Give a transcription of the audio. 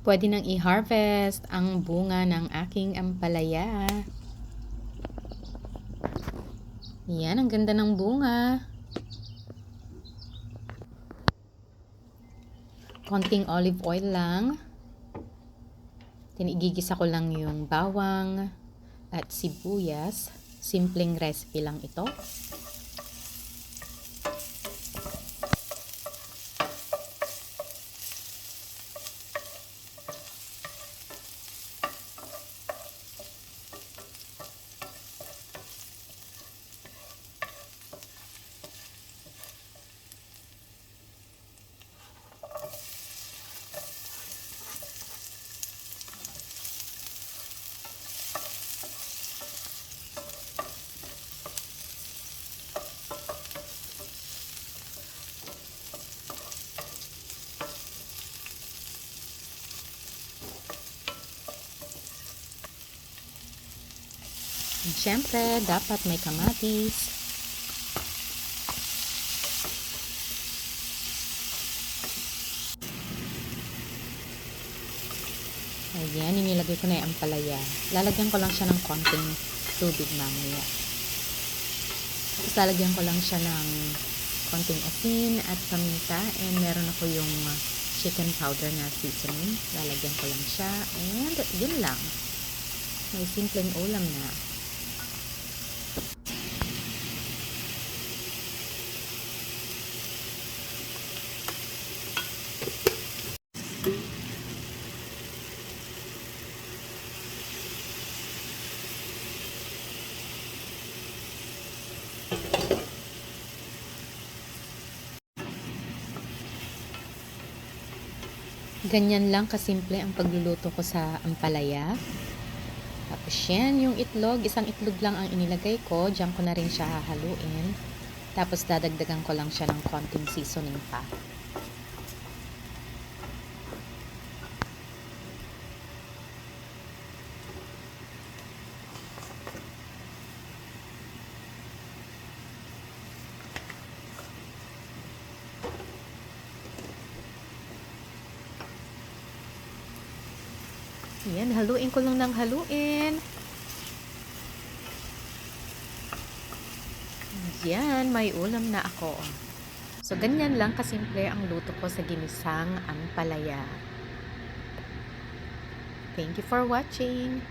Pwede nang i-harvest ang bunga ng aking ampalaya. Yan, ang ganda ng bunga. Konting olive oil lang. Igigisa ko lang yung bawang at sibuyas. Simpleng recipe lang ito. And syempre, dapat may kamatis. Ayan, inilagay ko na yung ampalaya. Lalagyan ko lang siya ng konting tubig mamaya. Tapos lalagyan ko lang siya ng konting asin at paminta. And meron ako yung chicken powder na seasoning. Lalagyan ko lang siya. And yun lang. May simpleng ulam na. Ganyan lang kasimple ang pagluluto ko sa ampalaya. Tapos yan, yung itlog, isang itlog lang ang inilagay ko. Diyan ko na rin siya hahaluin. Tapos dadagdagan ko lang siya ng konting seasoning pa. Yan, haluin ko lang ng haluin. Yan, may ulam na ako. So, ganyan lang kasimple ang luto ko sa ginisang ampalaya. Thank you for watching.